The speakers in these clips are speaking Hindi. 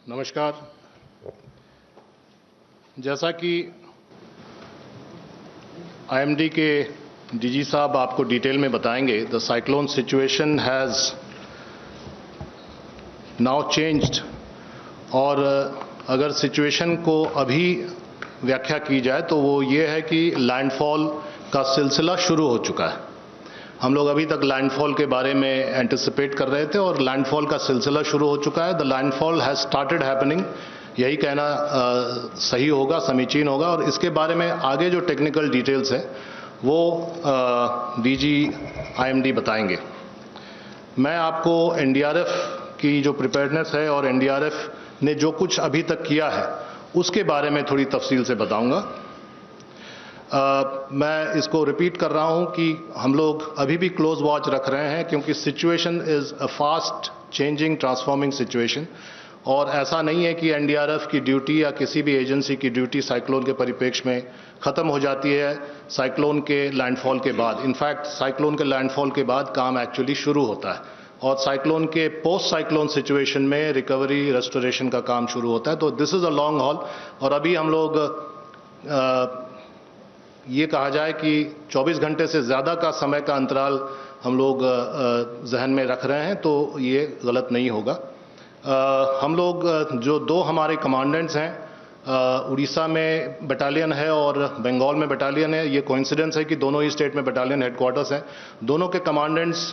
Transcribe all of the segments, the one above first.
नमस्कार। जैसा कि आईएमडी के डीजी साहब आपको डिटेल में बताएंगे, the cyclone situation has now changed. और अगर सिचुएशन को अभी व्याख्या की जाए तो वो ये है कि लैंडफॉल का सिलसिला शुरू हो चुका है। हम लोग अभी तक लैंडफॉल के बारे में एंटिसिपेट कर रहे थे और लैंडफॉल का सिलसिला शुरू हो चुका है। The landfall has started happening, यही कहना सही होगा, समीचीन होगा। और इसके बारे में आगे जो टेक्निकल डिटेल्स है वो डीजी आईएमडी बताएंगे। मैं आपको एनडीआरएफ की जो प्रिपेयर्डनेस है और एनडीआरएफ ने जो कुछ अभी तक किया है उसके बारे में थोड़ी तफसील से बताऊंगा। मैं इसको रिपीट कर रहा हूं कि हम लोग अभी भी क्लोज वॉच रख रहे हैं, क्योंकि situation is a fast changing transforming situation. और ऐसा नहीं है कि एनडीआरएफ की ड्यूटी या किसी भी एजेंसी की ड्यूटी साइक्लोन के परिप्रेक्ष्य में ख़त्म हो जाती है साइक्लोन के लैंडफॉल के बाद। इनफैक्ट साइक्लोन के लैंडफॉल के बाद काम एक्चुअली शुरू होता है और साइक्लोन के पोस्ट साइक्लोन सिचुएशन में रिकवरी रेस्टोरेशन का काम शुरू होता है। तो this is a long haul. और अभी हम लोग ये कहा जाए कि 24 घंटे से ज़्यादा का समय का अंतराल हम लोग जहन में रख रहे हैं, तो ये गलत नहीं होगा। हम लोग जो दो हमारे कमांडेंट्स हैं, उड़ीसा में बटालियन है और बंगाल में बटालियन है। ये कोइंसिडेंस है कि दोनों ही स्टेट में बटालियन हेडक्वार्टर्स हैं। दोनों के कमांडेंट्स,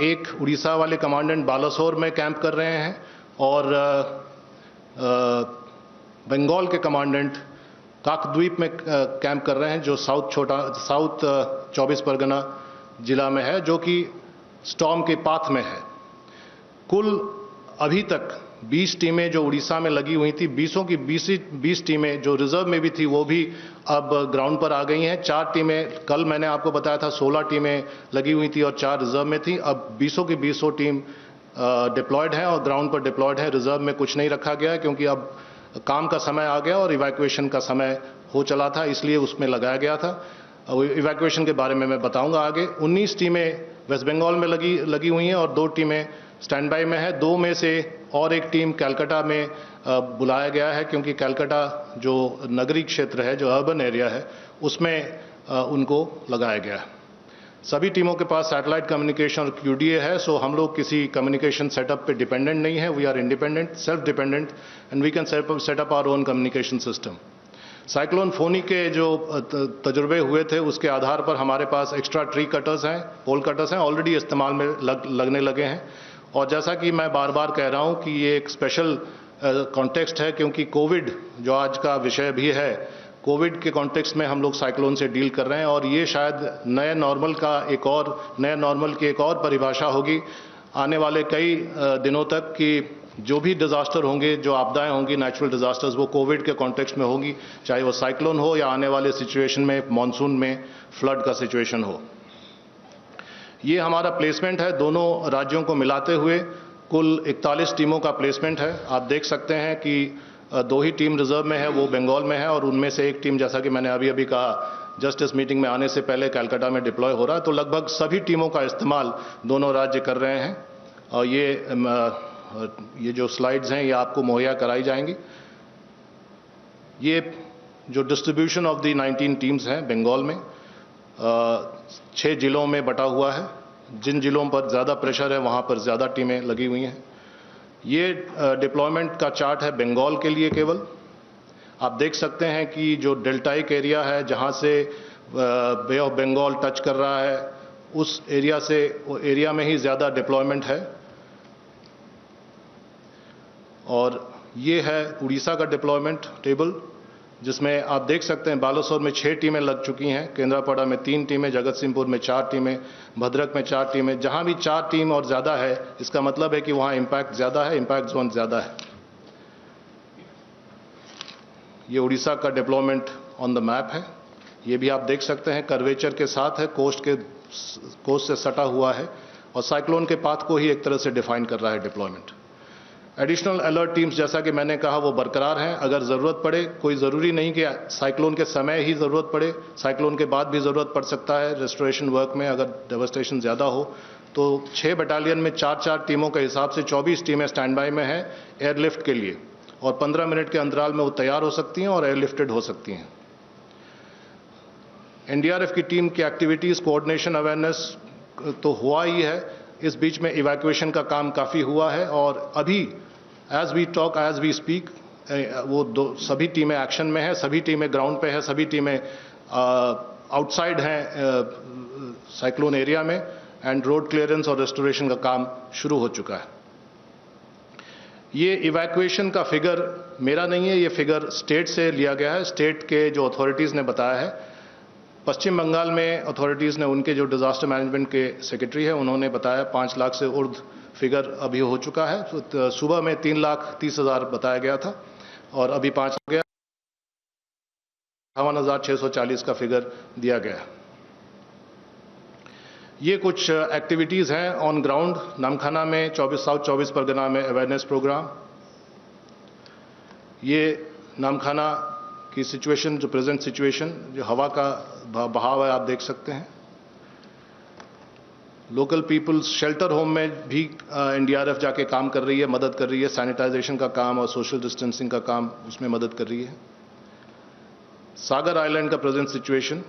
एक उड़ीसा वाले कमांडेंट बालासोर में कैंप कर रहे हैं और बंगाल के कमांडेंट काकद्वीप में कैंप कर रहे हैं, जो साउथ 24 परगना जिला में है, जो कि स्टॉर्म के पाथ में है। कुल अभी तक 20 टीमें जो उड़ीसा में लगी हुई थी, 20 टीमें जो रिजर्व में भी थी वो भी अब ग्राउंड पर आ गई हैं। 4 टीमें, कल मैंने आपको बताया था 16 टीमें लगी हुई थी और 4 रिजर्व में थी। अब 20 टीम डिप्लॉयड है और ग्राउंड पर डिप्लॉयड है। रिजर्व में कुछ नहीं रखा गया है, क्योंकि अब काम का समय आ गया और इवैक्यूएशन का समय हो चला था, इसलिए उसमें लगाया गया था। इवैक्यूएशन के बारे में मैं बताऊंगा आगे। 19 टीमें वेस्ट बंगाल में लगी हुई हैं और 2 टीमें स्टैंड बाई में है। 2 में से और एक टीम कलकत्ता में बुलाया गया है, क्योंकि कलकत्ता जो नगरीय क्षेत्र है, जो अर्बन एरिया है, उसमें उनको लगाया गया है। सभी टीमों के पास सैटेलाइट कम्युनिकेशन और क्यूडीए है, सो हम लोग किसी कम्युनिकेशन सेटअप पे डिपेंडेंट नहीं है। We are independent, self dependent, and we can set up our own communication system. Cyclone Fani के जो तजुर्बे हुए थे उसके आधार पर हमारे पास एक्स्ट्रा ट्री कटर्स हैं, पोल कटर्स हैं, ऑलरेडी इस्तेमाल में लगने लगे हैं। और जैसा कि मैं बार बार कह रहा हूं कि ये एक स्पेशल कॉन्टेक्स्ट है, क्योंकि कोविड जो आज का विषय भी है, कोविड के कॉन्टेक्स्ट में हम लोग साइक्लोन से डील कर रहे हैं। और ये शायद नए नॉर्मल की एक और परिभाषा होगी आने वाले कई दिनों तक, कि जो भी डिजास्टर होंगे, जो आपदाएं होंगी, नेचुरल डिजास्टर्स, वो कोविड के कॉन्टेक्स्ट में होंगी, चाहे वो साइक्लोन हो या आने वाले सिचुएशन में मानसून में फ्लड का सिचुएशन हो। ये हमारा प्लेसमेंट है, दोनों राज्यों को मिलाते हुए कुल 41 टीमों का प्लेसमेंट है। आप देख सकते हैं कि 2 ही टीम रिजर्व में है, वो बंगाल में है, और उनमें से एक टीम, जैसा कि मैंने अभी कहा, जस्ट इस मीटिंग में आने से पहले कलकत्ता में डिप्लॉय हो रहा है। तो लगभग सभी टीमों का इस्तेमाल दोनों राज्य कर रहे हैं। और ये जो स्लाइड्स हैं ये आपको मुहैया कराई जाएंगी। ये जो डिस्ट्रीब्यूशन ऑफ द 19 टीम्स हैं बंगाल में, 6 जिलों में बटा हुआ है। जिन जिलों पर ज़्यादा प्रेशर है वहाँ पर ज़्यादा टीमें लगी हुई हैं। ये डिप्लॉयमेंट का चार्ट है बंगाल के लिए केवल। आप देख सकते हैं कि जो डेल्टाइक एरिया है, जहाँ से बे ऑफ बंगाल टच कर रहा है, उस एरिया में ही ज़्यादा डिप्लॉयमेंट है। और ये है उड़ीसा का डिप्लॉयमेंट टेबल, जिसमें आप देख सकते हैं बालासोर में 6 टीमें लग चुकी हैं, केंद्रापड़ा में 3 टीमें, जगत सिंहपुर में 4 टीमें, भद्रक में 4 टीमें। जहां भी 4 टीम और ज़्यादा है, इसका मतलब है कि वहां इम्पैक्ट ज़्यादा है, इम्पैक्ट जोन ज़्यादा है। ये उड़ीसा का डिप्लॉयमेंट ऑन द मैप है, ये भी आप देख सकते हैं, कर्वेचर के साथ है, कोस्ट से सटा हुआ है और साइक्लोन के पाथ को ही एक तरह से डिफाइन कर रहा है डिप्लॉयमेंट। एडिशनल अलर्ट टीम्स, जैसा कि मैंने कहा, वो बरकरार हैं। अगर ज़रूरत पड़े, कोई ज़रूरी नहीं कि साइक्लोन के समय ही ज़रूरत पड़े, साइक्लोन के बाद भी ज़रूरत पड़ सकता है रेस्टोरेशन वर्क में, अगर डेवस्टेशन ज़्यादा हो तो 6 बटालियन में 4-4 टीमों के हिसाब से 24 टीमें स्टैंड बाय में हैं एयरलिफ्ट के लिए, और 15 मिनट के अंतराल में वो तैयार हो सकती हैं और एयरलिफ्टेड हो सकती हैं। एनडीआरएफ की टीम की एक्टिविटीज़, कोऑर्डिनेशन, अवेयरनेस तो हुआ ही है, इस बीच में इवैक्यूएशन का काम काफ़ी हुआ है, और अभी as we talk, as we speak, वो सभी टीमें एक्शन में हैं, सभी टीमें ग्राउंड पे हैं, सभी टीमें आउटसाइड हैं साइक्लोन एरिया में, एंड रोड क्लियरेंस और रेस्टोरेशन का काम शुरू हो चुका है। ये इवैक्यूएशन का फिगर मेरा नहीं है, ये फिगर स्टेट से लिया गया है, स्टेट के जो अथॉरिटीज़ ने बताया है। पश्चिम बंगाल में अथॉरिटीज़ ने, उनके जो डिज़ास्टर मैनेजमेंट के सेक्रेटरी हैं, उन्होंने बताया 5 लाख से उर्ध फिगर अभी हो चुका है। तो सुबह में 3,30,000 बताया गया था और अभी 5 हो गया, 58,640 का फिगर दिया गया है। ये कुछ एक्टिविटीज़ हैं ऑन ग्राउंड। नामखाना में साउथ 24 परगना में अवेयरनेस प्रोग्राम। ये नामखाना की सिचुएशन, जो प्रेजेंट सिचुएशन, जो हवा का बहाव है, आप देख सकते हैं। लोकल पीपल्स शेल्टर होम में भी एनडीआरएफ जाके काम कर रही है, मदद कर रही है, सैनिटाइजेशन का काम और सोशल डिस्टेंसिंग का काम उसमें मदद कर रही है। सागर आइलैंड का प्रेजेंट सिचुएशन,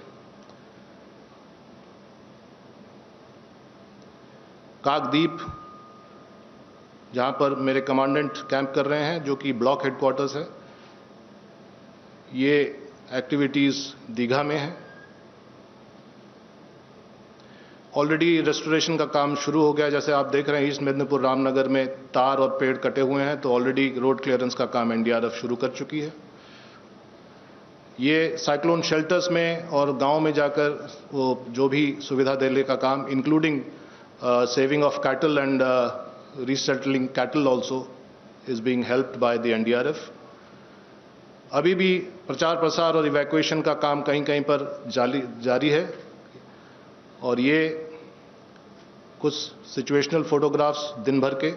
काकद्वीप, जहां पर मेरे कमांडेंट कैंप कर रहे हैं, जो कि ब्लॉक हेडक्वार्टर्स है, ये एक्टिविटीज़ दीघा में है। ऑलरेडी रेस्टोरेशन का काम शुरू हो गया, जैसे आप देख रहे हैं ईस्ट मेदिनीपुर रामनगर में तार और पेड़ कटे हुए हैं, तो ऑलरेडी रोड क्लियरेंस का काम एनडीआरएफ शुरू कर चुकी है। ये साइक्लोन शेल्टर्स में और गांव में जाकर वो जो भी सुविधा देने का काम, including saving of cattle and resettling cattle also is being helped by the NDRF. अभी भी प्रचार प्रसार और इवैक्यूएशन का काम कहीं कहीं पर जारी है। और ये कुछ सिचुएशनल फोटोग्राफ्स दिन भर के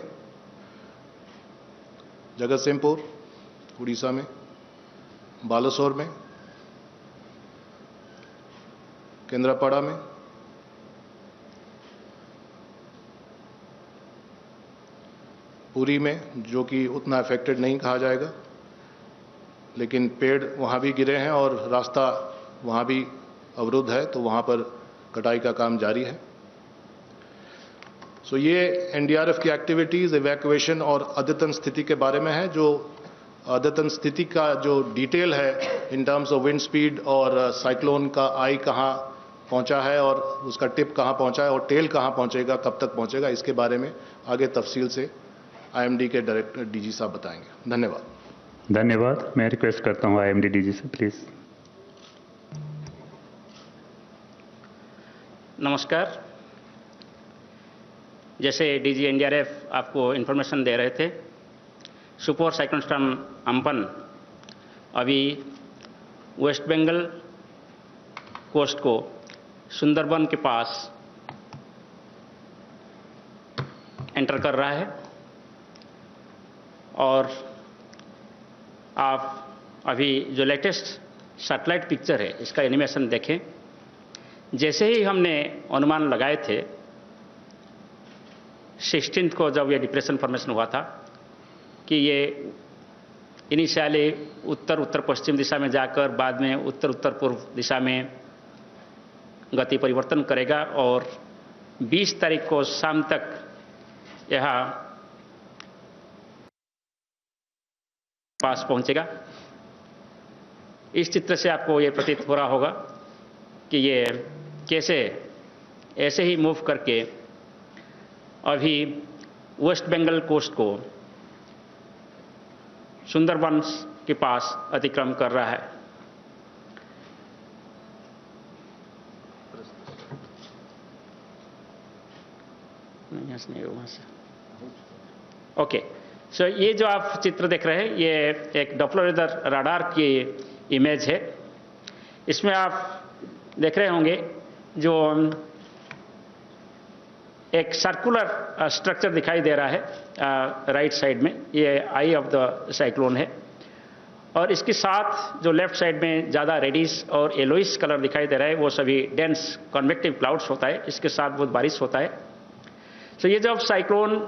जगतसिंहपुर उड़ीसा में, बालासोर में, केंद्रापड़ा में, पुरी में, जो कि उतना अफेक्टेड नहीं कहा जाएगा, लेकिन पेड़ वहाँ भी गिरे हैं और रास्ता वहाँ भी अवरुद्ध है, तो वहाँ पर कटाई का काम जारी है। सो ये एनडीआरएफ की एक्टिविटीज़, इवैक्यूएशन और अद्यतन स्थिति के बारे में है। जो अद्यतन स्थिति का जो डिटेल है in terms of wind speed और साइक्लोन का आई कहाँ पहुँचा है और उसका टिप कहाँ पहुँचा है और टेल कहाँ पहुँचेगा, कब तक पहुँचेगा, इसके बारे में आगे तफसील से आईएमडी के डायरेक्टर डीजी साहब बताएंगे। धन्यवाद। धन्यवाद। मैं रिक्वेस्ट करता हूँ आईएमडी डीजी से, प्लीज़। नमस्कार। जैसे डीजी एनडीआरएफ आपको इन्फॉर्मेशन दे रहे थे, सुपर साइक्लोन स्टॉर्म अम्पन अभी वेस्ट बंगाल कोस्ट को सुंदरबन के पास एंटर कर रहा है। और आप अभी जो लेटेस्ट सैटेलाइट पिक्चर है, इसका एनिमेशन देखें। जैसे ही हमने अनुमान लगाए थे 16 को, जब ये डिप्रेशन फॉर्मेशन हुआ था, कि ये इनिशियली उत्तर उत्तर पश्चिम दिशा में जाकर बाद में उत्तर उत्तर पूर्व दिशा में गति परिवर्तन करेगा और 20 तारीख को शाम तक यहाँ पास पहुंचेगा। इस चित्र से आपको ये प्रतीत हो रहा होगा कि ये कैसे ऐसे ही मूव करके अभी वेस्ट बंगाल कोस्ट को सुंदरबन के पास अतिक्रमण कर रहा है। ओके, सो ये जो आप चित्र देख रहे हैं, ये एक डॉप्लर रडार की इमेज है। इसमें आप देख रहे होंगे जो एक सर्कुलर स्ट्रक्चर दिखाई दे रहा है राइट साइड में, ये आई ऑफ द साइक्लोन है। और इसके साथ जो लेफ्ट साइड में ज़्यादा रेडिश और येलोइश कलर दिखाई दे रहा है, वो सभी डेंस कन्वेक्टिव क्लाउड्स होता है। इसके साथ बहुत बारिश होता है। तो ये जब साइक्लोन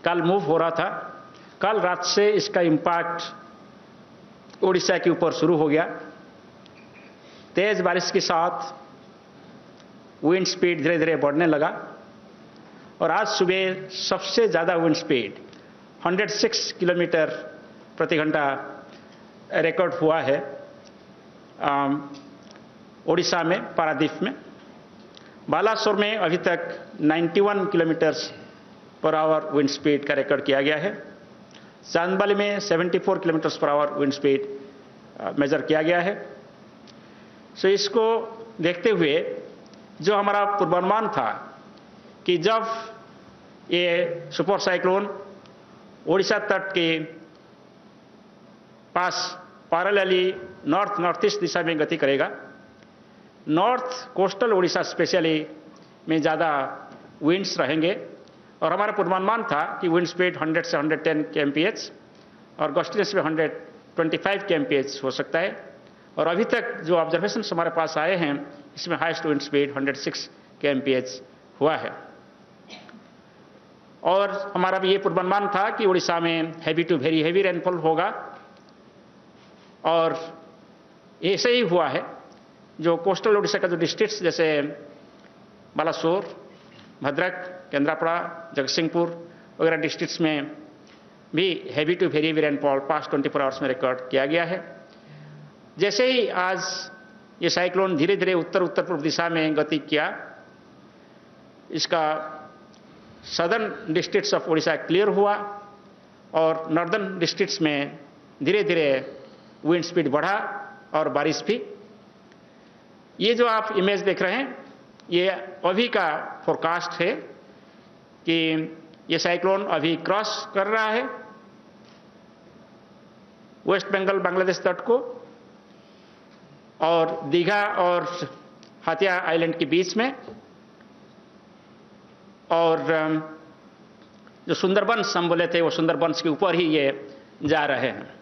कल मूव हो रहा था, कल रात से इसका इम्पैक्ट उड़ीसा के ऊपर शुरू हो गया। तेज बारिश के साथ विंड स्पीड धीरे धीरे बढ़ने लगा और आज सुबह सबसे ज़्यादा विंड स्पीड 106 किलोमीटर प्रति घंटा रिकॉर्ड हुआ है उड़ीसा में, पारादीप में। बालासोर में अभी तक 91 kilometre per hour wind speed का रिकॉर्ड किया गया है। चांदबाली में 74 kilometre per hour wind speed measure किया गया है। सो इसको देखते हुए जो हमारा पूर्वानुमान था कि जब ये सुपर साइक्लोन ओडिशा तट के पास पैरेलली नॉर्थ नॉर्थ ईस्ट दिशा में गति करेगा, नॉर्थ कोस्टल ओडिशा स्पेशली में ज़्यादा विंड्स रहेंगे और हमारा पूर्वानुमान था कि विंड स्पीड 100 से 110 kmph और गस्टिनेस में 125 kmph हो सकता है। और अभी तक जो ऑब्जर्वेशन हमारे पास आए हैं इसमें हाईएस्ट विंड स्पीड 106 kmph हुआ है। और हमारा भी ये पूर्वानुमान था कि उड़ीसा में heavy to very heavy rainfall होगा और ऐसे ही हुआ है। जो कोस्टल उड़ीसा का जो डिस्ट्रिक्ट्स जैसे बालासोर, भद्रक, केंद्रापड़ा, जगतसिंहपुर वगैरह डिस्ट्रिक्ट्स में भी heavy to very heavy rainfall past 24 hours में रिकॉर्ड किया गया है। जैसे ही आज ये साइक्लोन धीरे धीरे उत्तर उत्तर पूर्व दिशा में गति किया, इसका southern districts of Orissa clear हुआ और नॉर्दर्न डिस्ट्रिक्ट्स में धीरे धीरे विंड स्पीड बढ़ा और बारिश भी। ये जो आप इमेज देख रहे हैं ये अभी का फोरकास्ट है कि ये साइक्लोन अभी क्रॉस कर रहा है वेस्ट बंगाल बांग्लादेश तट को और दीघा और हाथिया आइलैंड के बीच में, और जो सुंदरबंस हम बोले थे वो सुंदरबंस के ऊपर ही ये जा रहे हैं।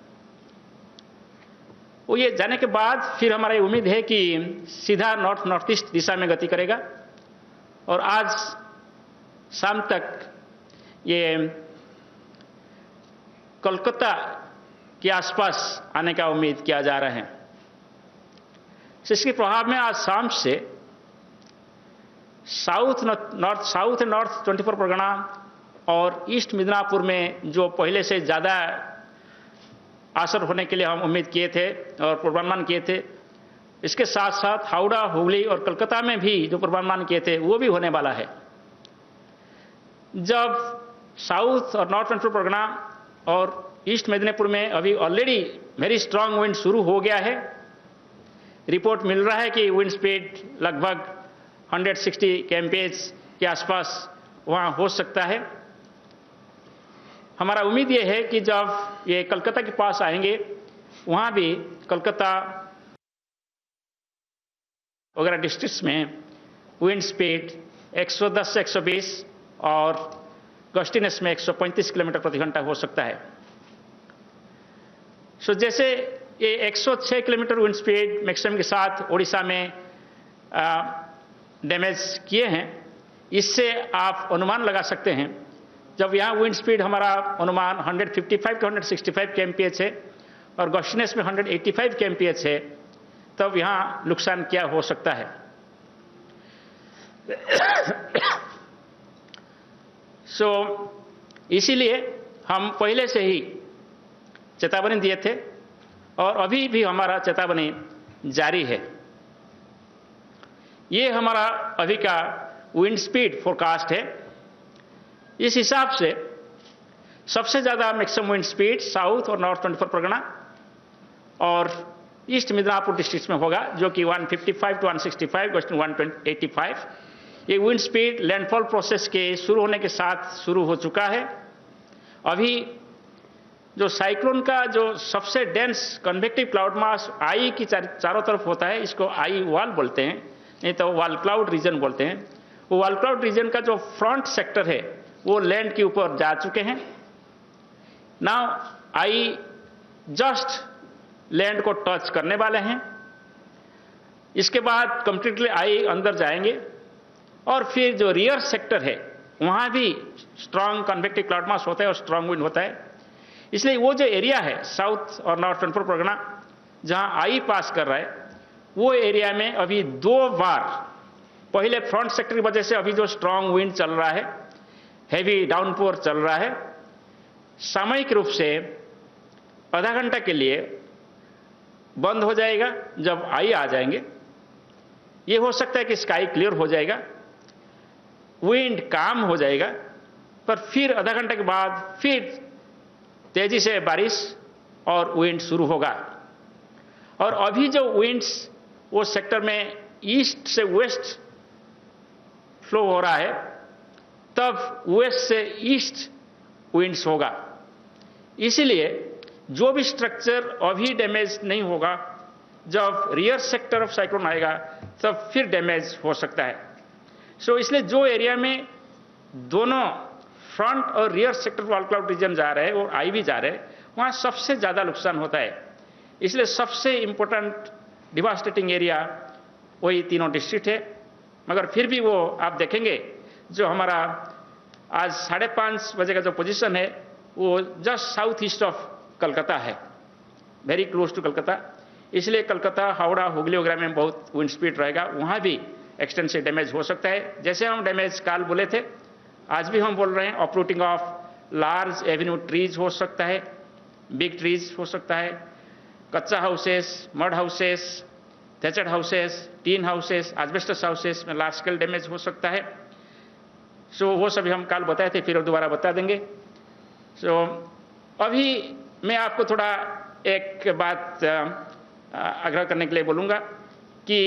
वो ये जाने के बाद फिर हमारी उम्मीद है कि सीधा नॉर्थ नॉर्थ ईस्ट दिशा में गति करेगा और आज शाम तक ये कोलकाता के आसपास आने का उम्मीद किया जा रहा है। इसके प्रभाव में आज शाम से साउथ एंड नॉर्थ 24 परगना और ईस्ट मिदनापुर में जो पहले से ज़्यादा असर होने के लिए हम उम्मीद किए थे और पूर्वानुमान किए थे, इसके साथ साथ हावड़ा, हुगली और कोलकाता में भी जो पूर्वानुमान किए थे वो भी होने वाला है। जब साउथ और नॉर्थ 24 परगना और ईस्ट मिदनापुर में अभी ऑलरेडी वेरी स्ट्रांग विंड शुरू हो गया है, रिपोर्ट मिल रहा है कि विंड स्पीड लगभग 160 kmph के आसपास वहाँ हो सकता है। हमारा उम्मीद ये है कि जब ये कोलकाता के पास आएंगे वहाँ भी कोलकाता वगैरह डिस्ट्रिक्ट्स में विंड स्पीड 110 से 120 और गस्टिनेस में 135 किलोमीटर प्रति घंटा हो सकता है। सो जैसे ये 106 किलोमीटर विंड स्पीड मैक्सिमम के साथ उड़ीसा में डैमेज किए हैं, इससे आप अनुमान लगा सकते हैं जब यहाँ विंड स्पीड हमारा अनुमान 155 to 165 kmph है और गस्टिनेस में 185 kmph है, तब यहाँ नुकसान क्या हो सकता है। इसीलिए हम पहले से ही चेतावनी दिए थे और अभी भी हमारा चेतावनी जारी है। ये हमारा अभी का विंड स्पीड फोरकास्ट है। इस हिसाब से सबसे ज़्यादा मैक्सिमम विंड स्पीड साउथ और नॉर्थ 24 परगना और ईस्ट मिदनापुर डिस्ट्रिक्ट में होगा, जो कि 155 to 165, वेस्ट 185। ये विंड स्पीड लैंडफॉल प्रोसेस के शुरू होने के साथ शुरू हो चुका है। अभी जो साइक्लोन का जो सबसे डेंस कन्वेक्टिव क्लाउड मास आई की चारों तरफ होता है, इसको आई वॉल बोलते हैं, नहीं तो वॉल क्लाउड रीजन बोलते हैं। वो वॉल क्लाउड रीजन का जो फ्रंट सेक्टर है वो लैंड के ऊपर जा चुके हैं। नाउ आई जस्ट लैंड को टच करने वाले हैं। इसके बाद कंप्लीटली आई अंदर जाएंगे और फिर जो रियर सेक्टर है वहाँ भी स्ट्रांग कन्वेक्टिव क्लाउड मास होता है और स्ट्रांग विंड होता है। इसलिए वो जो एरिया है साउथ और नॉर्थ ट्वेंटी परगना जहाँ आई पास कर रहा है, वो एरिया में अभी 2 बार, पहले फ्रंट सेक्टर की वजह से अभी जो स्ट्रांग विंड चल रहा है, हैवी डाउनपोर चल रहा है, सामयिक रूप से आधा घंटा के लिए बंद हो जाएगा जब आई आ जाएंगे। ये हो सकता है कि स्काई क्लियर हो जाएगा, विंड काम हो जाएगा, पर फिर आधा घंटे के बाद फिर तेजी से बारिश और विंड शुरू होगा। और अभी जो विंड्स वो सेक्टर में ईस्ट से वेस्ट फ्लो हो रहा है, तब वेस्ट से ईस्ट विंड्स होगा। इसीलिए जो भी स्ट्रक्चर अभी डैमेज नहीं होगा, जब रियर सेक्टर ऑफ साइक्लोन आएगा तब फिर डैमेज हो सकता है। सो इसलिए जो एरिया में दोनों फ्रंट और रियर सेक्टर वाल क्लाउड रीजन जा रहे हैं और आई भी जा रहे हैं, वहाँ सबसे ज़्यादा नुकसान होता है। इसलिए सबसे इंपॉर्टेंट डिवास्टेटिंग एरिया वही तीनों डिस्ट्रिक्ट है। मगर फिर भी वो आप देखेंगे जो हमारा आज 5:30 बजे का जो पोजीशन है वो just south east of Calcutta है, वेरी क्लोज टू कलकत्ता। इसलिए कलकत्ता, हावड़ा, हुगली वगैरह में बहुत विंड स्पीड रहेगा, वहाँ भी एक्सटेंसिव डैमेज हो सकता है। जैसे हम डैमेज काल बोले थे, आज भी हम बोल रहे हैं uprooting of large avenue trees हो सकता है, बिग ट्रीज हो सकता है, kachcha houses, mud houses, thatched houses, tin houses, asbestos houses में लार्ज स्केल डैमेज हो सकता है। सो वो सभी हम काल बताए थे, फिर दोबारा बता देंगे। सो अभी मैं आपको थोड़ा एक बात आग्रह करने के लिए बोलूँगा कि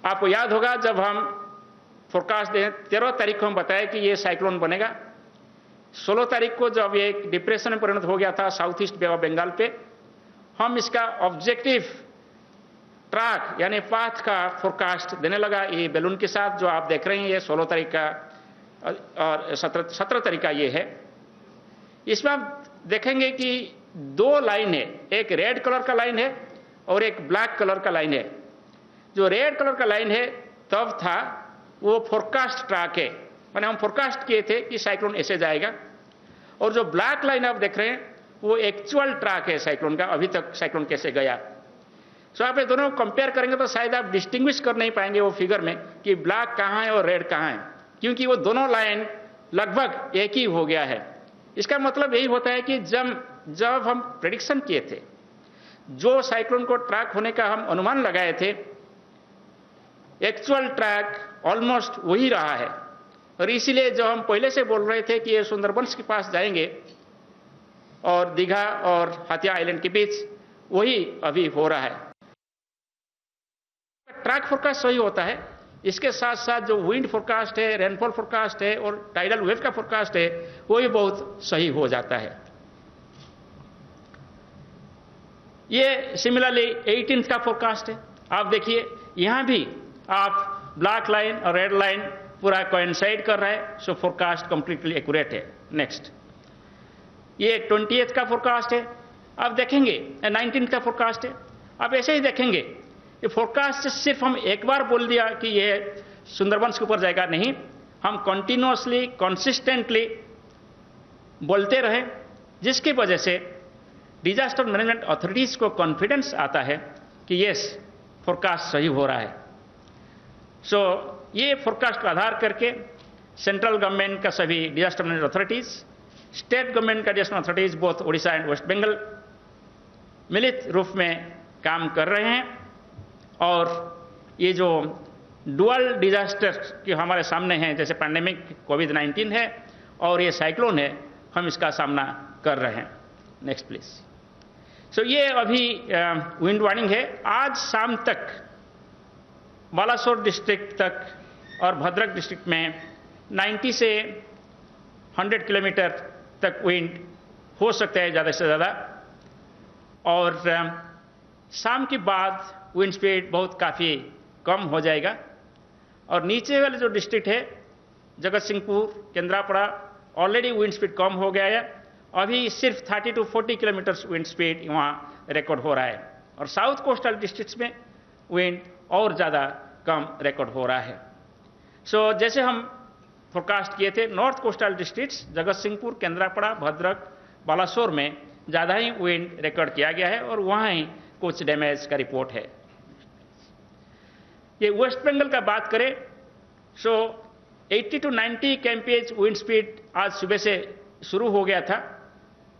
आपको याद होगा जब हम फोरकास्ट दें 13 तारीख को हम बताए कि ये साइक्लोन बनेगा। 16 तारीख को जब ये एक डिप्रेशन में परिणत हो गया था south east Bay of Bengal पे, हम इसका ऑब्जेक्टिव ट्रैक यानी पाथ का फोरकास्ट देने लगा ये बैलून के साथ जो आप देख रहे हैं। ये 16 तारीख का और 17 तारीख का ये है। इसमें आप देखेंगे कि 2 लाइन है, एक रेड कलर का लाइन है और एक ब्लैक कलर का लाइन है। जो रेड कलर का लाइन है तब था वो फोरकास्ट ट्रैक है, मैंने हम फोरकास्ट किए थे कि साइक्लोन ऐसे जाएगा। और जो ब्लैक लाइन आप देख रहे हैं वो एक्चुअल ट्रैक है साइक्लोन का, अभी तक साइक्लोन कैसे गया। सो आप ये दोनों कंपेयर करेंगे तो शायद आप डिस्टिंग्विश कर नहीं पाएंगे वो फिगर में कि ब्लैक कहाँ है और रेड कहाँ है, क्योंकि वो दोनों लाइन लगभग एक ही हो गया है। इसका मतलब यही होता है कि जब हम प्रेडिक्शन किए थे, जो साइक्लोन को ट्रैक होने का हम अनुमान लगाए थे, एक्चुअल ट्रैक ऑलमोस्ट वही रहा है। और इसीलिए जो हम पहले से बोल रहे थे कि ये सुंदरबंस के पास जाएंगे और दीघा और हाथिया आइलैंड के बीच, वही अभी हो रहा है। ट्रैक फोरकास्ट सही होता है, इसके साथ साथ जो विंड फोरकास्ट है, रेनफॉल फोरकास्ट है और टाइडल वेव का फोरकास्ट है वो भी बहुत सही हो जाता है। ये सिमिलरली 18th का फोरकास्ट है। आप देखिए यहां भी आप ब्लैक लाइन और रेड लाइन पूरा कोइंसाइड कर रहा है, सो फोरकास्ट कंप्लीटली एक्यूरेट है। नेक्स्ट, ये 20th का फोरकास्ट है। आप देखेंगे 19th का फोरकास्ट है। आप ऐसे ही देखेंगे ये फोरकास्ट से सिर्फ हम एक बार बोल दिया कि ये सुंदरबंस के ऊपर जाएगा, नहीं, हम कंटिन्यूअसली कंसिस्टेंटली बोलते रहे, जिसकी वजह से डिजास्टर मैनेजमेंट अथॉरिटीज को कॉन्फिडेंस आता है कि यस फोरकास्ट सही हो रहा है। सो ये फोरकास्ट का आधार करके सेंट्रल गवर्नमेंट का सभी disaster management authorities, state government का disaster authorities both Orissa and West Bengal मिलित रूप में काम कर रहे हैं। और ये जो डुअल डिजास्टर के हमारे सामने हैं, जैसे पैंडेमिक कोविड-19 है और ये साइक्लोन है, हम इसका सामना कर रहे हैं। Next please. सो ये अभी विंड वार्निंग है। आज शाम तक बालासोर डिस्ट्रिक्ट तक और भद्रक डिस्ट्रिक्ट में 90 से 100 किलोमीटर तक विंड हो सकता है ज़्यादा से ज़्यादा। और शाम के बाद विंड स्पीड बहुत काफ़ी कम हो जाएगा। और नीचे वाले जो डिस्ट्रिक्ट है Jagatsinghpur, Kendrapara, already wind speed कम हो गया है। अभी सिर्फ 30 to 40 किलोमीटर विंड स्पीड वहाँ रिकॉर्ड हो रहा है। और साउथ कोस्टल डिस्ट्रिक्ट्स में विंड और ज़्यादा कम रिकॉर्ड हो रहा है। सो जैसे हम फोरकास्ट किए थे। नॉर्थ कोस्टल डिस्ट्रिक्ट्स जगत सिंहपुर, केंद्रापड़ा, भद्रक, बालासोर में ज़्यादा ही विंड रिकॉर्ड किया गया है और वहाँ ही कुछ डैमेज का रिपोर्ट है। ये वेस्ट बंगाल का बात करें सो 80 to 90 kmph विंड स्पीड आज सुबह से शुरू हो गया था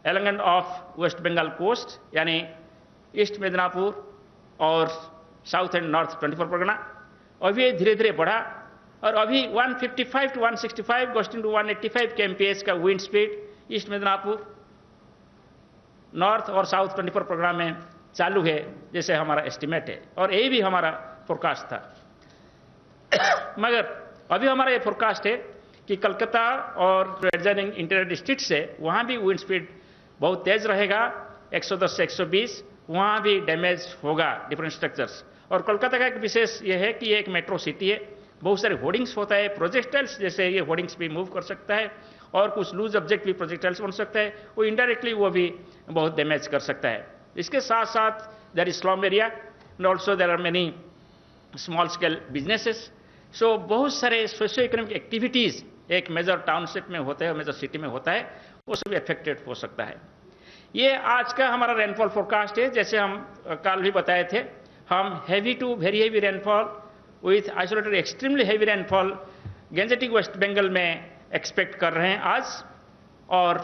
एलंगन ऑफ वेस्ट बंगाल कोस्ट, यानी ईस्ट मिदनापुर और साउथ एंड नॉर्थ 24 परगना। अभी धीरे धीरे बढ़ा और अभी 155 to 165 गोइंग टू 185 kmph का wind speed east Midnapore, north और साउथ 24 परगना में चालू है, जैसे हमारा एस्टिमेट है और यही भी हमारा फोरकास्ट था। मगर अभी हमारा ये फोरकास्ट है कि कलकत्ता और एडजॉइनिंग इंटीरियर डिस्ट्रिक्ट से वहाँ भी विंड स्पीड बहुत तेज रहेगा, 110 से 120, वहाँ भी डैमेज होगा डिफरेंट स्ट्रक्चर्स। और कोलकाता का एक विशेष ये है कि ये एक मेट्रो सिटी है, बहुत सारे होर्डिंग्स होता है, प्रोजेक्टाइल्स जैसे ये होर्डिंग्स भी मूव कर सकता है और कुछ लूज ऑब्जेक्ट भी प्रोजेक्टाइल्स बन सकता है, वो इनडायरेक्टली वो भी बहुत डैमेज कर सकता है। इसके साथ साथ there is slum area and also there are many small scale businesses. So बहुत सारे सोशियो इकोनॉमिक एक्टिविटीज एक मेजर टाउनशिप में होता है और मेजर सिटी में होता है, वो सभी अफेक्टेड हो सकता है। ये आज का हमारा रेनफॉल फोरकास्ट है। जैसे हम कल भी बताए थे, हम heavy to very heavy rainfall with isolated extremely heavy rainfall Gangetic West Bengal में एक्सपेक्ट कर रहे हैं आज, और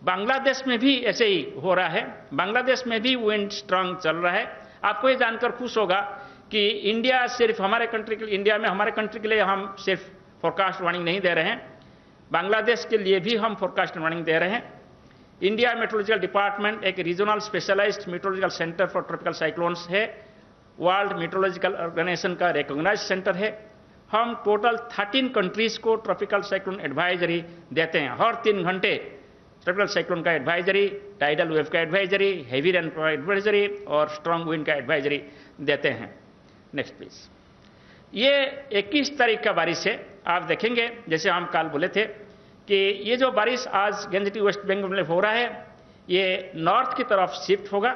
बांग्लादेश में भी ऐसे ही हो रहा है। बांग्लादेश में भी विंड स्ट्रांग चल रहा है। आपको ये जानकर खुश होगा कि इंडिया सिर्फ हमारे कंट्री के इंडिया में हमारे कंट्री के लिए हम सिर्फ फोरकास्ट वार्निंग नहीं दे रहे हैं, बांग्लादेश के लिए भी हम फोरकास्ट वार्निंग दे रहे हैं। इंडिया मेट्रोलॉजिकल डिपार्टमेंट एक Regional Specialised Meteorological Centre for Tropical Cyclones है, वर्ल्ड मेट्रोलॉजिकल ऑर्गेनाइजेशन का रिकॉग्नाइज्ड सेंटर है। हम टोटल 13 कंट्रीज को ट्रॉपिकल साइक्लोन एडवाइजरी देते हैं। हर 3 घंटे ट्रॉपिकल साइक्लोन का एडवाइजरी, टाइडल वेव का एडवाइजरी, हैवी रेनफॉल का एडवाइजरी और स्ट्रांग विंड का एडवाइजरी देते हैं। Next please. ये 21 तारीख का बारिश है। आप देखेंगे जैसे हम कल बोले थे कि ये जो बारिश आज गैंजेटिक वेस्ट बंगाल में हो रहा है ये नॉर्थ की तरफ शिफ्ट होगा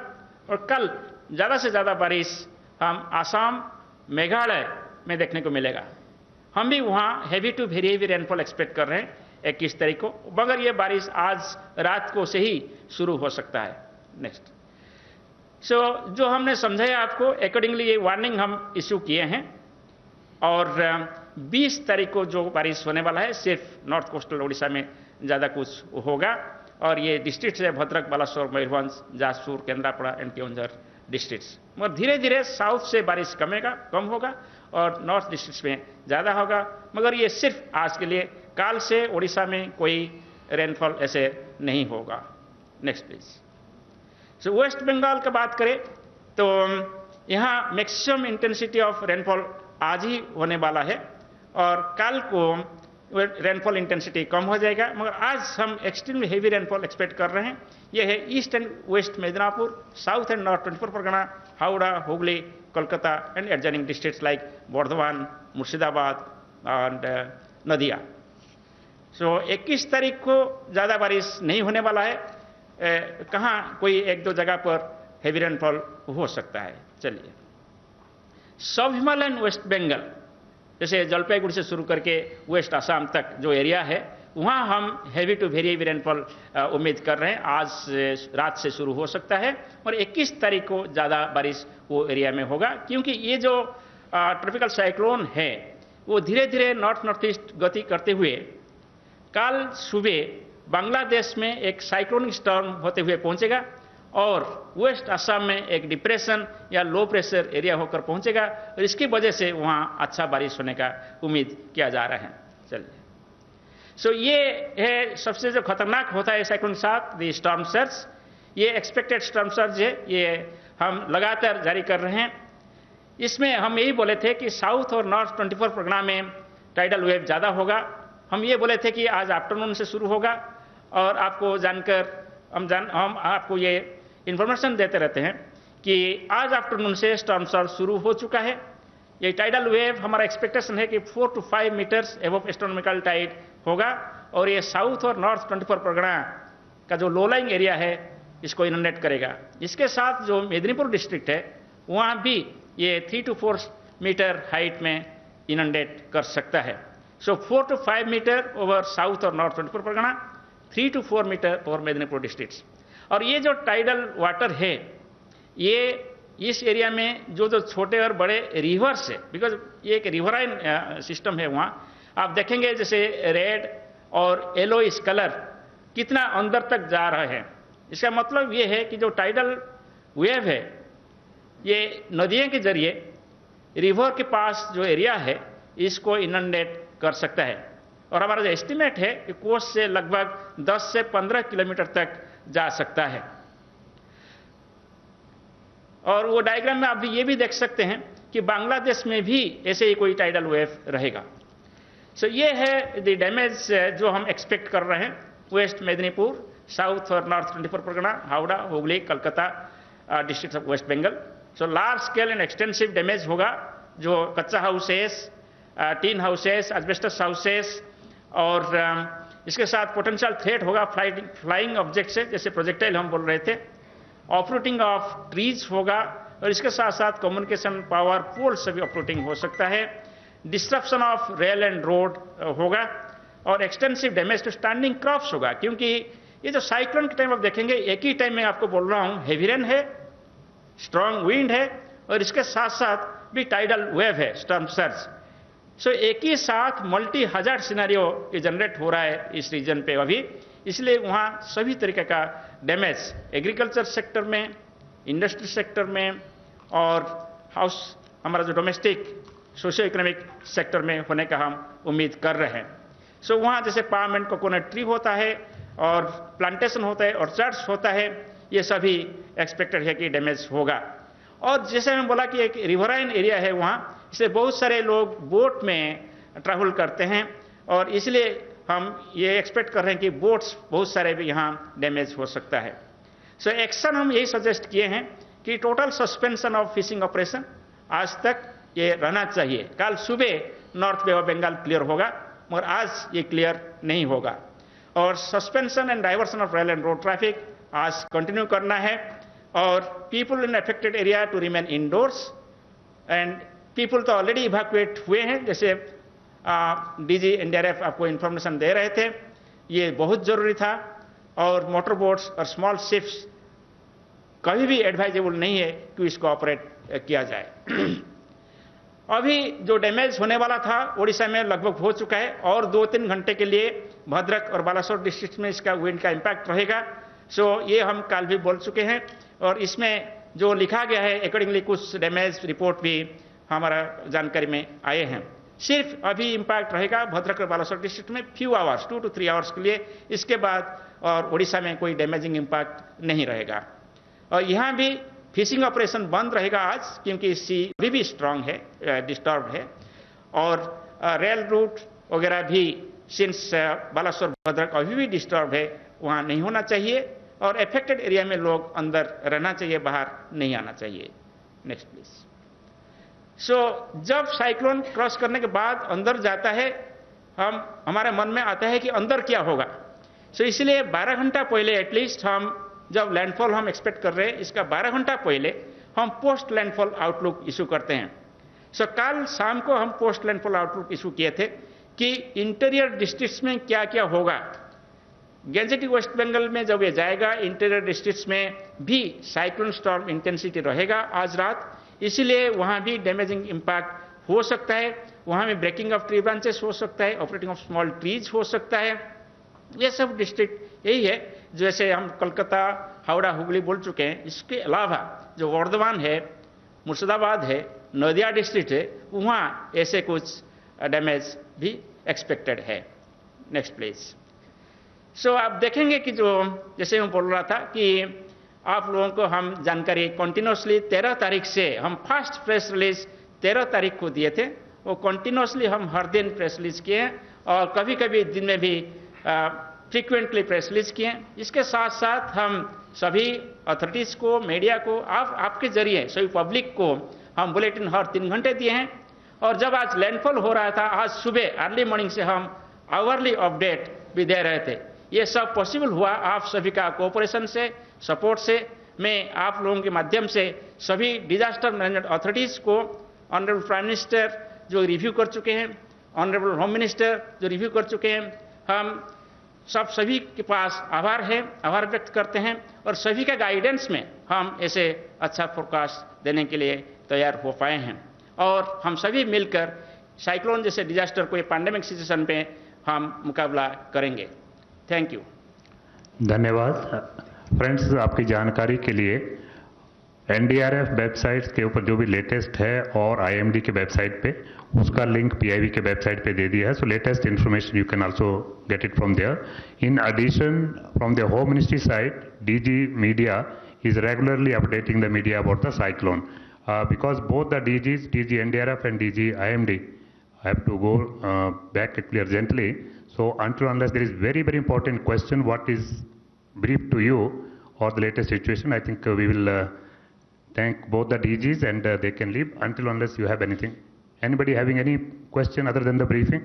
और कल ज़्यादा से ज़्यादा बारिश हम आसाम, मेघालय में देखने को मिलेगा। हम भी वहाँ heavy to very heavy rainfall expect कर रहे हैं 21 तारीख को, मगर ये बारिश आज रात को से ही शुरू हो सकता है। नेक्स्ट। जो हमने समझाया आपको अकॉर्डिंगली ये वार्निंग हम इशू किए हैं और 20 तारीख को जो बारिश होने वाला है सिर्फ नॉर्थ कोस्टल उड़ीसा में ज़्यादा कुछ होगा और ये डिस्ट्रिक्ट है भद्रक, बालासोर, मयूरभंज, जाजपुर, केंद्रापड़ा एंड केओंझर डिस्ट्रिक्ट्स। मगर धीरे धीरे साउथ से बारिश कम होगा और नॉर्थ डिस्ट्रिक्ट्स में ज़्यादा होगा, मगर ये सिर्फ आज के लिए, काल से उड़ीसा में कोई रेनफॉल ऐसे नहीं होगा। Next please. वेस्ट बंगाल का बात करें तो यहाँ मैक्सिमम इंटेंसिटी ऑफ रेनफॉल आज ही होने वाला है और कल को रेनफॉल इंटेंसिटी कम हो जाएगा, मगर आज हम एक्सट्रीमली हेवी रेनफॉल एक्सपेक्ट कर रहे हैं। यह है east and west Midnapore, south and north 24 Pargana, Howrah, Hooghly, Kolkata and adjoining districts like Bardhaman, Murshidabad and Nadia. 21 तारीख को ज़्यादा बारिश नहीं होने वाला है, कहाँ कोई 1-2 जगह पर हेवी रेनफॉल हो सकता है। चलिए, सब हिमालयन वेस्ट बंगाल जैसे जलपाईगुड़ी से शुरू करके वेस्ट आसाम तक जो एरिया है वहाँ हम heavy to very heavy rainfall उम्मीद कर रहे हैं। आज रात से शुरू हो सकता है और 21 तारीख को ज़्यादा बारिश वो एरिया में होगा, क्योंकि ये जो ट्रॉपिकल साइक्लोन है वो धीरे धीरे नॉर्थ ईस्ट गति करते हुए कल सुबह बांग्लादेश में एक साइक्लोनिक स्टॉर्म होते हुए पहुंचेगा और वेस्ट असम में एक डिप्रेशन या लो प्रेशर एरिया होकर पहुंचेगा और इसकी वजह से वहाँ अच्छा बारिश होने का उम्मीद किया जा रहा है। चलिए, ये है सबसे जो खतरनाक होता है साइक्लोन के साथ द स्टॉर्म सर्ज। ये एक्सपेक्टेड स्टॉर्म सर्ज है, ये हम लगातार जारी कर रहे हैं। इसमें हम यही बोले थे कि साउथ और नॉर्थ 24 परगना में टाइडल वेव ज़्यादा होगा। हम ये बोले थे कि आज आफ्टरनून से शुरू होगा और आपको जानकर हम आपको ये इंफॉर्मेशन देते रहते हैं कि आज आफ्टरनून से स्टॉर्म सर्ज शुरू हो चुका है। ये टाइडल वेव हमारा एक्सपेक्टेशन है कि 4 to 5 metres above astronomical tide होगा और ये साउथ और नॉर्थ 24 परगना का जो लो लाइंग एरिया है इसको इनंडेट करेगा। इसके साथ जो मेदिनीपुर डिस्ट्रिक्ट है वहाँ भी ये 3 to 4 मीटर हाइट में इनंडेट कर सकता है। So 4 to 5 meter over South और North 24 Pargana, 3 to 4 meter over Medinipur districts. और ये जो टाइडल वाटर है, ये इस एरिया में जो छोटे और बड़े रिवर्स है, बिकॉज ये एक रिवराइन सिस्टम है वहाँ, आप देखेंगे जैसे रेड और येलोइश कलर कितना अंदर तक जा रहा है। इसका मतलब ये है कि जो टाइडल वेव है ये नदियों के जरिए रिवर के पास जो एरिया है इसको इनंडेट कर सकता है। और हमारा जो एस्टिमेट है कि कोस्ट से लगभग 10 से 15 किलोमीटर तक जा सकता है। और वो डायग्राम में आप भी ये भी देख सकते हैं कि बांग्लादेश में भी ऐसे ही कोई टाइडल वेव रहेगा। सो ये है द डैमेज जो हम एक्सपेक्ट कर रहे हैं वेस्ट मेदिनीपुर, साउथ और north 24 Pargana, Howrah, Hooghly, Calcutta district of West Bengal. So large scale and extensive damage होगा, जो kutcha houses, tin houses, asbestos houses, और इसके साथ पोटेंशियल थ्रेट होगा फ्लाइंग ऑब्जेक्ट से, जैसे प्रोजेक्टाइल हम बोल रहे थे, ऑपरूटिंग ऑफ ट्रीज होगा, और इसके साथ साथ कम्युनिकेशन पावर पोल से भी ऑपरूटिंग हो सकता है, disruption of rail and road होगा, और extensive damage to standing crops होगा। क्योंकि ये जो साइक्लोन के टाइम आप देखेंगे, एक ही टाइम में आपको बोल रहा हूं, हेवी रेन है, स्ट्रांग विंड है, और इसके साथ साथ भी टाइडल वेव है, स्टॉर्म सर्ज। सो एक ही साथ मल्टी हजार्ड सिनेरियो ये जनरेट हो रहा है इस रीजन पे अभी, इसलिए वहाँ सभी तरीके का डैमेज एग्रीकल्चर सेक्टर में, इंडस्ट्री सेक्टर में, और हाउस हमारा जो डोमेस्टिक सोशियो इकोनॉमिक सेक्टर में होने का हम उम्मीद कर रहे हैं। सो वहाँ जैसे पाम एंड कोकोनट ट्री होता है, और प्लांटेशन होता है, ऑर्चर्ड्स होता है, ये सभी एक्सपेक्टेड है कि डैमेज होगा। और जैसे मैं बोला कि एक रिवराइन एरिया है वहाँ, इसलिए बहुत सारे लोग बोट में ट्रैवल करते हैं, और इसलिए हम ये एक्सपेक्ट कर रहे हैं कि बोट्स बहुत सारे भी यहाँ डैमेज हो सकता है। सो एक्शन हम यही सजेस्ट किए हैं कि total suspension of fishing operation आज तक ये रहना चाहिए। कल सुबह north Bay of Bengal clear होगा, मगर आज ये क्लियर नहीं होगा। और suspension and diversion of rail and road traffic आज कंटिन्यू करना है, और people in affected area to remain indoors, and people तो ऑलरेडी इवैक्यूएट हुए हैं, जैसे डीजी एनडीआरएफ आपको इंफॉर्मेशन दे रहे थे, ये बहुत जरूरी था। और मोटर बोट्स और स्मॉल शिप्स कभी भी एडवाइजेबल नहीं है कि इसको ऑपरेट किया जाए। अभी जो डैमेज होने वाला था ओडिशा में लगभग हो चुका है, और 2-3 घंटे के लिए भद्रक और बालासोर डिस्ट्रिक्ट में इसका विंड का इंपैक्ट रहेगा। सो ये हम कल भी बोल चुके हैं, और इसमें जो लिखा गया है अकॉर्डिंगली कुछ डैमेज रिपोर्ट भी हमारा जानकारी में आए हैं। सिर्फ अभी इंपैक्ट रहेगा भद्रक और बालासोर डिस्ट्रिक्ट में फ्यू आवर्स, 2 to 3 आवर्स के लिए, इसके बाद और ओडिशा में कोई डैमेजिंग इंपैक्ट नहीं रहेगा। और यहाँ भी फिशिंग ऑपरेशन बंद रहेगा आज, क्योंकि सी अभी भी स्ट्रांग है, डिस्टर्ब है, और रेल रूट वगैरह भी सिंस बालासोर भद्रक अभी भी डिस्टर्ब है, वहाँ नहीं होना चाहिए, और अफेक्टेड एरिया में लोग अंदर रहना चाहिए, बाहर नहीं आना चाहिए। Next please. सो जब साइक्लोन क्रॉस करने के बाद अंदर जाता है, हमारे मन में आता है कि अंदर क्या होगा। सो इसलिए 12 घंटा पहले एटलीस्ट हम जब लैंडफॉल हम एक्सपेक्ट कर रहे हैं, इसका 12 घंटा पहले हम पोस्ट लैंडफॉल आउटलुक इशू करते हैं। सो कल शाम को हम पोस्ट लैंडफॉल आउटलुक इशू किए थे कि इंटीरियर डिस्ट्रिक्ट्स में क्या क्या होगा। गैंजेटिक वेस्ट बंगाल में जब ये जाएगा, इंटीरियर डिस्ट्रिक्ट्स में भी साइक्लोन स्टॉर्म इंटेंसिटी रहेगा आज रात, इसीलिए वहाँ भी डैमेजिंग इंपैक्ट हो सकता है। वहाँ में ब्रेकिंग ऑफ ट्री ब्रांचेस हो सकता है, ऑपरेटिंग ऑफ स्मॉल ट्रीज हो सकता है। ये सब डिस्ट्रिक्ट यही है, जैसे हम कलकत्ता, हावड़ा, हुगली बोल चुके हैं। इसके अलावा जो वर्धमान है, मुर्शिदाबाद है, नदिया डिस्ट्रिक्ट है, वहाँ ऐसे कुछ डैमेज भी एक्सपेक्टेड है। Next please. सो आप देखेंगे कि जो जैसे मैं बोल रहा था कि आप लोगों को हम जानकारी कंटिन्यूसली 13 तारीख से हम फर्स्ट प्रेस रिलीज 13 तारीख को दिए थे, वो कंटिन्यूसली हम हर दिन प्रेस रिलीज किए हैं, और कभी कभी दिन में भी फ्रीक्वेंटली प्रेस रिलीज किए हैं। इसके साथ साथ हम सभी अथॉरिटीज को, मीडिया को, आपके जरिए सभी पब्लिक को हम बुलेटिन हर 3 घंटे दिए हैं। और जब आज लैंडफॉल हो रहा था, आज सुबह अर्ली मॉर्निंग से हम आवरली अपडेट भी दे रहे थे। ये सब पॉसिबल हुआ आप सभी का कोऑपरेशन से, सपोर्ट से। मैं आप लोगों के माध्यम से सभी डिजास्टर मैनेजमेंट अथॉरिटीज को, ऑनरेबल प्राइम मिनिस्टर जो रिव्यू कर चुके हैं, ऑनरेबल होम मिनिस्टर जो रिव्यू कर चुके हैं, हम सभी के पास आभार व्यक्त करते हैं और सभी के गाइडेंस में हम ऐसे अच्छा फोरकास्ट देने के लिए तैयार हो पाए हैं और हम सभी मिलकर साइक्लोन जैसे डिजास्टर को, ये पैंडेमिक सिचुएशन पे हम मुकाबला करेंगे। Thank you. धन्यवाद। फ्रेंड्स, आपकी जानकारी के लिए एनडीआरएफ वेबसाइट के ऊपर जो भी लेटेस्ट है और आईएमडी के वेबसाइट पे उसका लिंक पीआईबी के वेबसाइट पे दे दिया है। So latest information you can also get it from there. In addition, from the home ministry side, DG media is regularly updating the media about the cyclone because both the DGs, DG NDRF and DG IMD, have to go back urgently. So until unless there is very important question what is briefed to you or the latest situation, I think we will thank both the DGs and they can leave until unless you have anything. Anybody having any question other than the briefing?